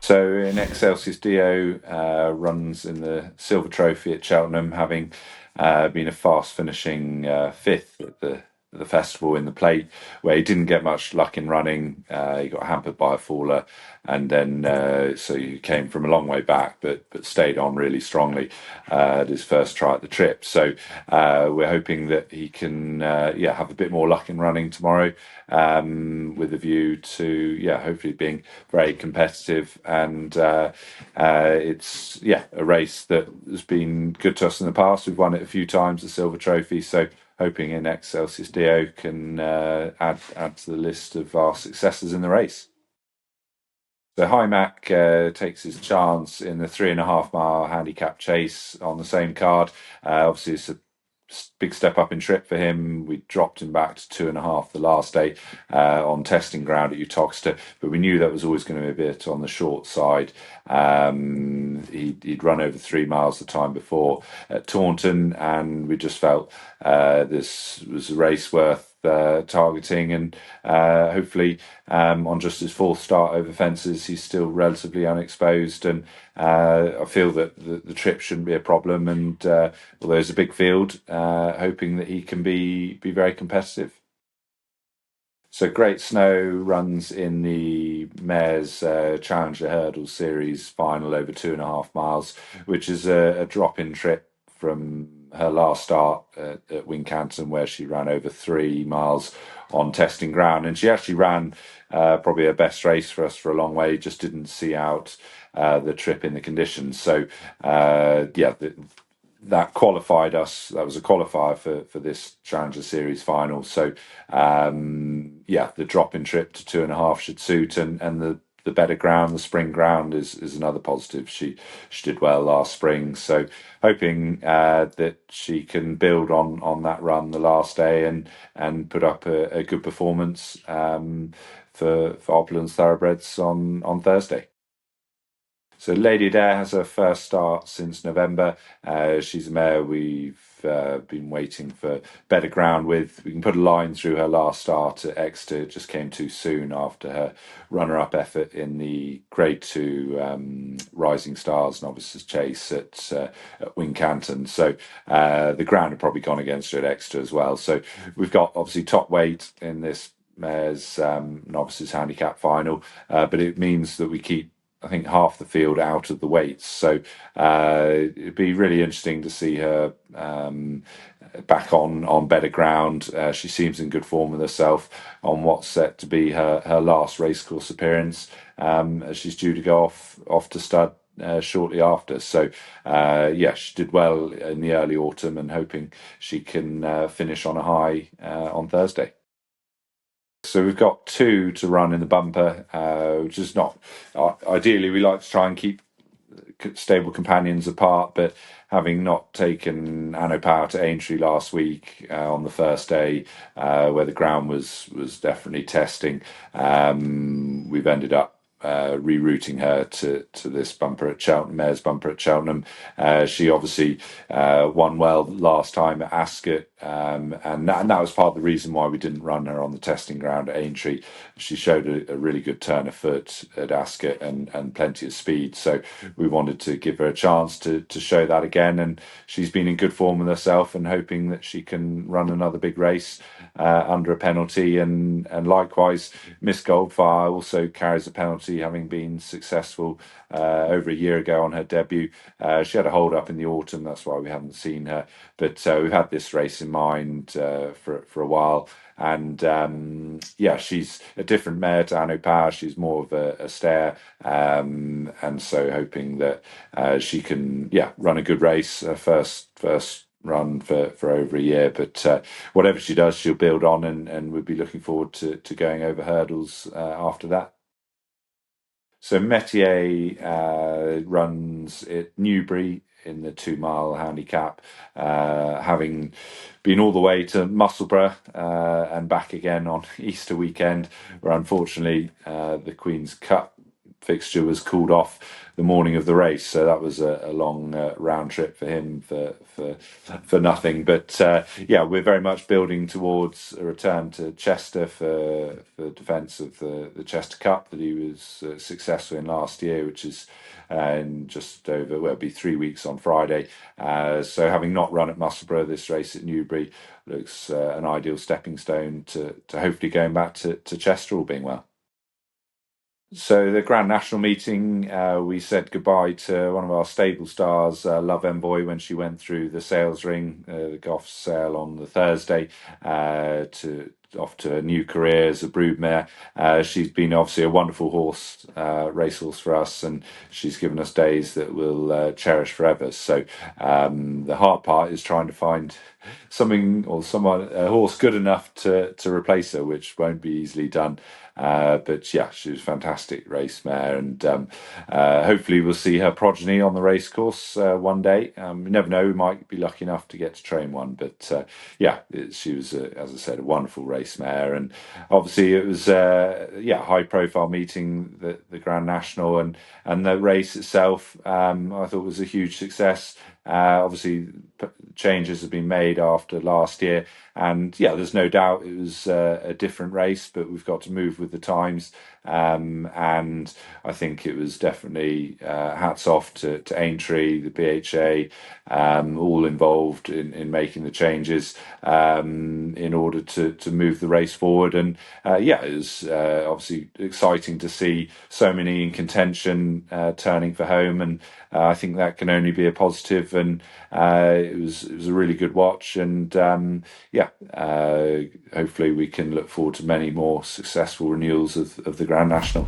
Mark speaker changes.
Speaker 1: So in Excelsis Dio runs in the Silver Trophy at Cheltenham, having been a fast finishing fifth at the festival in the plate, where he didn't get much luck in running. He got hampered by a faller, and then so he came from a long way back, but stayed on really strongly at his first try at the trip. So we're hoping that he can have a bit more luck in running tomorrow, with a view to hopefully being very competitive. And it's a race that has been good to us in the past. We've won it a few times, the Silver Trophy, so hoping in Excelsis Dio can add to the list of our successes in the race. So Hymac takes his chance in the 3.5 mile handicap chase on the same card. Obviously, it's a big step up in trip for him. We dropped him back to 2.5 the last day on testing ground at Uttoxeter, but we knew that was always going to be a bit on the short side. He'd run over 3 miles the time before at Taunton, and we just felt this was a race worth targeting, and hopefully on just his fourth start over fences, he's still relatively unexposed, and I feel that the trip shouldn't be a problem. And although it's a big field, hoping that he can be very competitive. So Great Snow runs in the Mayor's Challenger Hurdle Series final over 2.5 miles, which is a drop-in trip from her last start at Wincanton, where she ran over 3 miles on testing ground. And she actually ran probably her best race for us for a long way, just didn't see out the trip in the conditions. So that qualified us. That was a qualifier for this Challenger Series final. So the drop-in trip to 2.5 should suit, and the better ground, the spring ground, is another positive. She did well last spring, so hoping that she can build on that run the last day and put up a good performance for Opland's Thoroughbreds on Thursday. So Lady Adair has her first start since November. She's a mare we've been waiting for better ground with. We can put a line through her last start at Exeter. It just came too soon after her runner-up effort in the Grade 2 Rising Stars Novices Chase at Wincanton. So the ground had probably gone against her at Exeter as well. So we've got obviously top weight in this mare's novices handicap final, but it means that we keep, I think, half the field out of the weights. So it'd be really interesting to see her back on better ground. She seems in good form with herself on what's set to be her last racecourse appearance, as she's due to go off to stud shortly after. So she did well in the early autumn, and hoping she can finish on a high on Thursday. So we've got 2 to run in the bumper, which is not ideally. We like to try and keep stable companions apart, but having not taken Anno Power to Aintree last week on the first day, where the ground was definitely testing, we've ended up rerouting her to this bumper at Cheltenham, Mayor's bumper at Cheltenham. She obviously won well last time at Ascot, and that was part of the reason why we didn't run her on the testing ground at Aintree. She showed a really good turn of foot at Ascot and plenty of speed, so we wanted to give her a chance to show that again. And she's been in good form with herself, and hoping that she can run another big race under a penalty. And likewise, Miss Goldfire also carries a penalty, having been successful over a year ago on her debut. She had a hold up in the autumn, that's why we haven't seen her, but we've had this race in mind for a while. And she's a different mare to Anno Power. She's more of a stare, and so hoping that she can run a good race, first run for over a year. But whatever she does, she'll build on, and we'll be looking forward to going over hurdles after that. So Metier runs at Newbury in the 2 mile handicap, having been all the way to Musselburgh and back again on Easter weekend, where unfortunately the Queen's Cup fixture was called off the morning of the race, so that was a long round trip for him for nothing. But yeah, we're very much building towards a return to Chester for defence of the Chester Cup that he was successful in last year, which is in just over, well, it'll be 3 weeks on Friday. So having not run at Musselburgh, this race at Newbury looks an ideal stepping stone to hopefully going back to Chester, all being well. So the Grand National meeting, we said goodbye to one of our stable stars, Love Envoy, when she went through the sales ring, the Goff sale on the Thursday, to off to a new career as a broodmare. She's been obviously a wonderful horse, racehorse for us, and she's given us days that we'll cherish forever. So the hard part is trying to find something or someone, a horse good enough to replace her, which won't be easily done. But yeah, she was a fantastic race mare, and hopefully we'll see her progeny on the race course one day. You never know, we might be lucky enough to get to train one. But yeah, she was, as I said, a wonderful race mare, and obviously it was yeah, high profile meeting, the Grand National, and the race itself. I thought was a huge success. Obviously, changes have been made after last year, and yeah, there's no doubt it was a different race, but we've got to move with the times. And I think it was definitely hats off to Aintree, the BHA, all involved in making the changes in order to move the race forward. And yeah, it was obviously exciting to see so many in contention turning for home, and I think that can only be a positive. And it was a really good watch, and yeah, hopefully we can look forward to many more successful renewals of the Grand National.